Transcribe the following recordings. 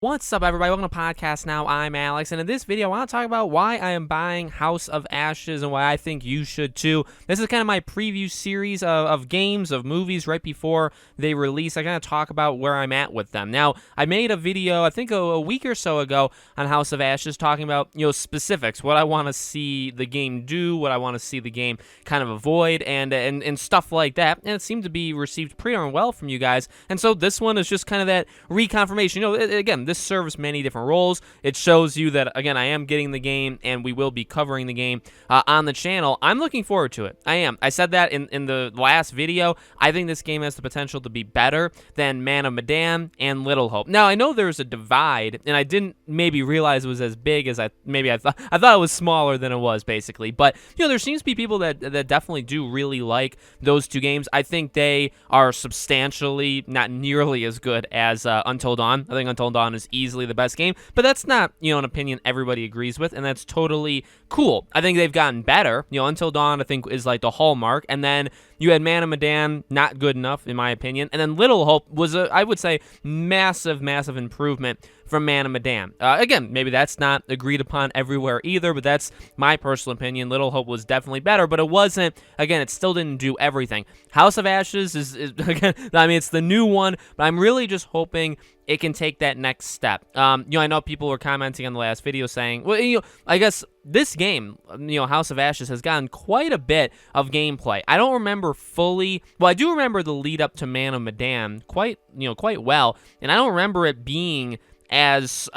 What's up, everybody? Welcome to Podcast Now. I'm Alex, and in this video, I want to talk about why I am buying House of Ashes and why I think you should too. This is kind of my preview series of games, of movies right before they release. I kind of talk about where I'm at with them. Now, I made a video, I think a week or so ago on House of Ashes talking about, specifics, what I want to see the game do, what I want to see the game kind of avoid, and stuff like that. And it seemed to be received pretty darn well from you guys. And so this one is just kind of that reconfirmation. Again, this serves many different roles. It shows you that, again, I am getting the game, and we will be covering the game on the channel. I'm looking forward to it. I am. I said that in the last video. I think this game has the potential to be better than Man of Medan and Little Hope. Now, I know there's a divide, and I didn't maybe realize it was as big as I thought. I thought it was smaller than it was, basically. But, there seems to be people that definitely do really like those two games. I think they are substantially not nearly as good as Until Dawn. I think Until Dawn is easily the best game, but that's not, an opinion everybody agrees with, and that's totally cool. I think they've gotten better. Until Dawn, I think, is like the hallmark, and then you had Man of Medan, not good enough, in my opinion, and then Little Hope was, I would say, massive improvement from Man of Medan. Again, maybe that's not agreed upon everywhere either, but that's my personal opinion. Little Hope was definitely better, but it wasn't, again, it still didn't do everything. House of Ashes is again, I mean, it's the new one, but I'm really just hoping it can take that next step. I know people were commenting on the last video saying, well, I guess this game, House of Ashes, has gotten quite a bit of gameplay. I don't remember fully. Well, I do remember the lead up to Man of Medan quite well, and I don't remember it being as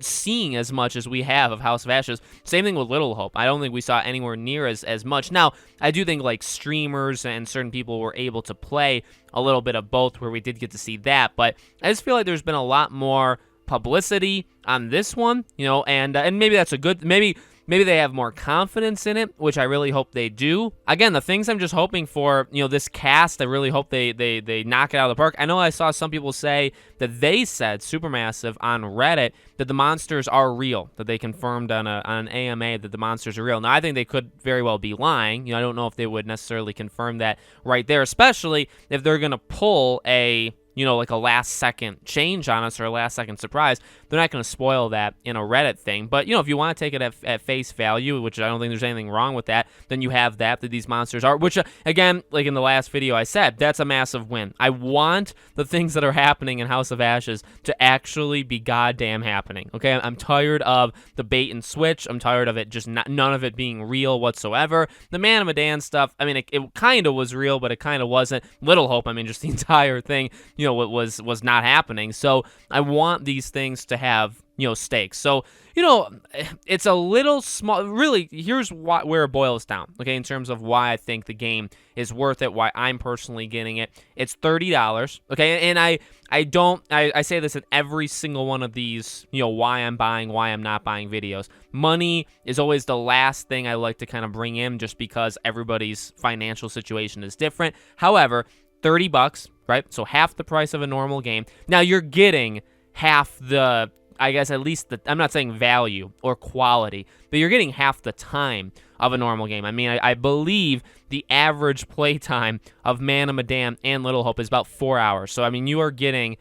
seeing as much as we have of House of Ashes. Same thing with Little Hope. I don't think we saw anywhere near as much. Now, I do think streamers and certain people were able to play a little bit of both, where we did get to see that, but I just feel like there's been a lot more publicity on this one, and maybe that's a good, maybe they have more confidence in it, which I really hope they do. Again, the things I'm just hoping for, this cast, I really hope they knock it out of the park. I know I saw some people say that they said, Supermassive on Reddit, that the monsters are real, that they confirmed on an AMA that the monsters are real. Now, I think they could very well be lying. I don't know if they would necessarily confirm that right there, especially if they're going to pull a like a last-second change on us or a last-second surprise. They're not going to spoil that in a Reddit thing. But, if you want to take it at face value, which I don't think there's anything wrong with that, then you have that these monsters are, which, again, like in the last video I said, that's a massive win. I want the things that are happening in House of Ashes to actually be goddamn happening, okay? I'm tired of the bait and switch. I'm tired of it none of it being real whatsoever. The Man of Medan stuff, I mean, it kind of was real, but it kind of wasn't. Little Hope, I mean, just the entire thing, was not happening. So I want these things to have, stakes. So, it's a little small. Really, here's where it boils down, okay, in terms of why I think the game is worth it, why I'm personally getting it. It's $30, okay, and I say this in every single one of these, why I'm buying, why I'm not buying videos. Money is always the last thing I like to kind of bring in, just because everybody's financial situation is different. However, $30, right? So half the price of a normal game. Now you're getting half the, I guess, at least I'm not saying value or quality, but you're getting half the time of a normal game. I mean, I believe the average play time of Man of Medan and Little Hope is about 4 hours. So, I mean, you are getting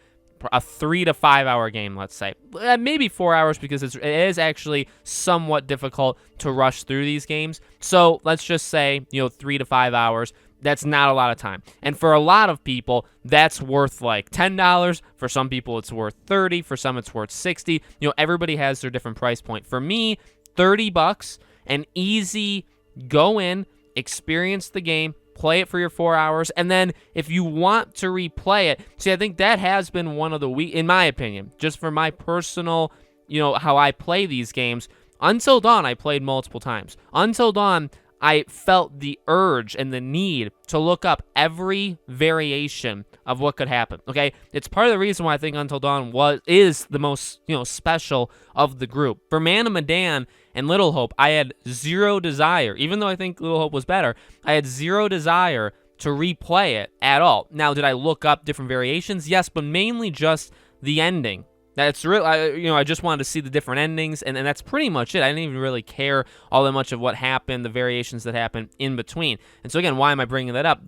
a 3 to 5 hour game, let's say. Maybe 4 hours, because it is actually somewhat difficult to rush through these games. So let's just say, 3 to 5 hours. That's not a lot of time. And for a lot of people, that's worth like $10. For some people, it's worth $30. For some, it's worth $60. Everybody has their different price point. For me, $30, an easy go in, experience the game, play it for your 4 hours, and then if you want to replay it, see, I think that has been one of the in my opinion, just for my personal, how I play these games. Until Dawn, I played multiple times. Until Dawn, I felt the urge and the need to look up every variation of what could happen, okay? It's part of the reason why I think Until Dawn is the most, special of the group. For Man of Medan and Little Hope, I had zero desire, even though I think Little Hope was better, I had zero desire to replay it at all. Now, did I look up different variations? Yes, but mainly just the ending. That's real. I just wanted to see the different endings, and that's pretty much it. I didn't even really care all that much of what happened, the variations that happened in between. And so again, why am I bringing that up?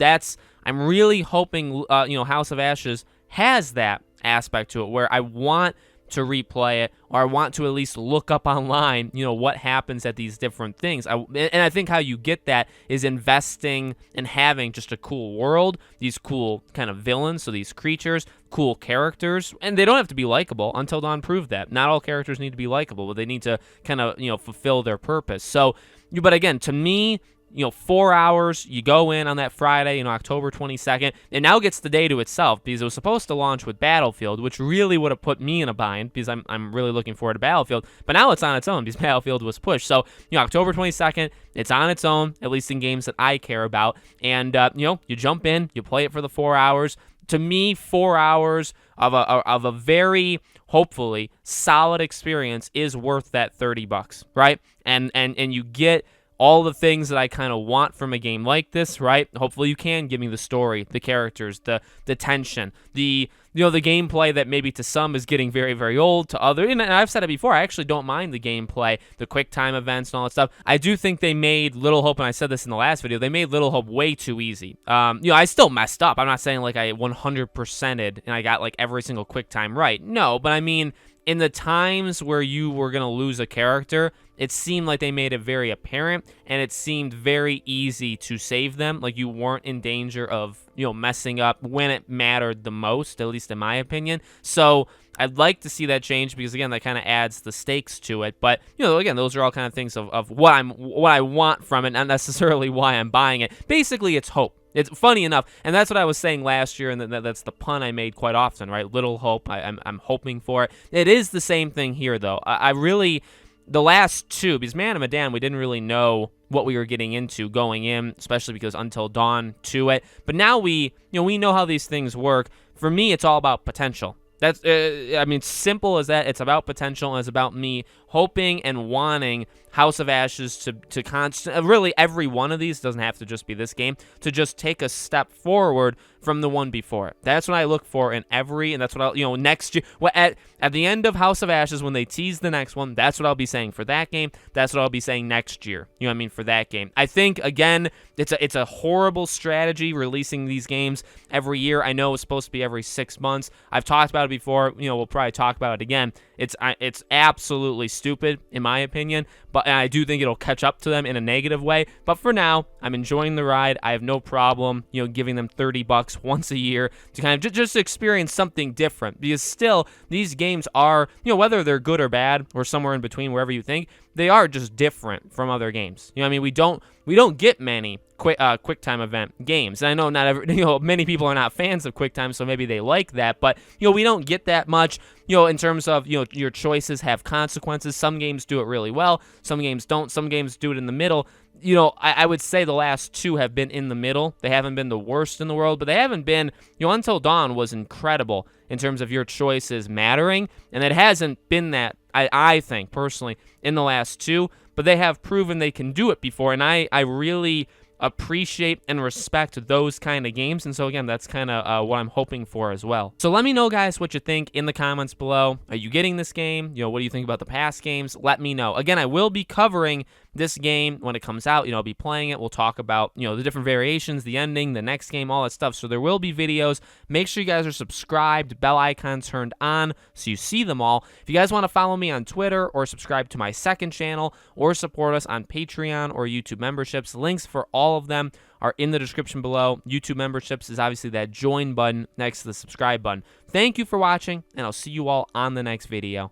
I'm really hoping, House of Ashes has that aspect to it, where I want to replay it, or I want to at least look up online, what happens at these different things. And I think how you get that is investing and having just a cool world, these cool kind of villains, so these creatures, cool characters, and they don't have to be likable. Until Dawn proved that. Not all characters need to be likable, but they need to kind of, fulfill their purpose. So, but again, to me, 4 hours, you go in on that Friday, October 22nd. It now gets the day to itself because it was supposed to launch with Battlefield, which really would have put me in a bind because I'm really looking forward to Battlefield. But now it's on its own because Battlefield was pushed. So, October 22nd, it's on its own, at least in games that I care about. And, you jump in, you play it for the 4 hours. To me, 4 hours of a very, hopefully, solid experience is worth that $30, right? And you get all the things that I kind of want from a game like this, right? Hopefully you can give me the story, the characters, the tension, the gameplay that maybe to some is getting very, very old, to others, and I've said it before, I actually don't mind the gameplay, the quick time events and all that stuff. I do think they made Little Hope, and I said this in the last video, they made Little Hope way too easy. I still messed up. I'm not saying like I 100%ed and I got like every single quick time right. No, but I mean, in the times where you were going to lose a character, it seemed like they made it very apparent, and it seemed very easy to save them. Like you weren't in danger of, messing up when it mattered the most, at least in my opinion. So I'd like to see that change because, again, that kind of adds the stakes to it. But, again, those are all kind of things of what I want from it, not necessarily why I'm buying it. Basically, it's hope. It's funny enough, and that's what I was saying last year, and that's the pun I made quite often, right? Little hope, I'm hoping for it. It is the same thing here, though. I really, the last two, because Man of Medan, we didn't really know what we were getting into going in, especially because Until Dawn to it. But now we know how these things work. For me, it's all about potential. That's, simple as that. It's about potential, and it's about me hoping and wanting House of Ashes to really every one of these, doesn't have to just be this game, to just take a step forward from the one before it. That's what I look for in every, and that's what I'll, next year, at the end of House of Ashes, when they tease the next one, that's what I'll be saying for that game. That's what I'll be saying next year, for that game. I think, again, it's a horrible strategy releasing these games every year. I know it's supposed to be every 6 months. I've talked about it before. We'll probably talk about it again. It's absolutely stupid, in my opinion, but I do think it'll catch up to them in a negative way. But for now, I'm enjoying the ride. I have no problem, giving them $30 once a year to kind of just experience something different. Because still, these games are, whether they're good or bad or somewhere in between, wherever you think, they are just different from other games. We don't get many quick time event games. And I know not many people are not fans of quick time, so maybe they like that, but we don't get that much, in terms of, your choices have consequences. Some games do it really well, some games don't, some games do it in the middle. I would say the last two have been in the middle. They haven't been the worst in the world, but they haven't been, Until Dawn was incredible in terms of your choices mattering, and it hasn't been that, I think, personally, in the last two, but they have proven they can do it before, and I really appreciate and respect those kind of games. And so again, that's kind of what I'm hoping for as well. So let me know, guys, what you think in the comments below. Are you getting this game? What do you think about the past games? Let me know. Again, I will be covering this game when it comes out. I'll be playing it. We'll talk about, the different variations, the ending, the next game, all that stuff. So there will be videos. Make sure you guys are subscribed, bell icon turned on so you see them all. If you guys want to follow me on Twitter or subscribe to my second channel or support us on Patreon or YouTube memberships, links for all of them are in the description below. YouTube memberships is obviously that join button next to the subscribe button. Thank you for watching, and I'll see you all on the next video.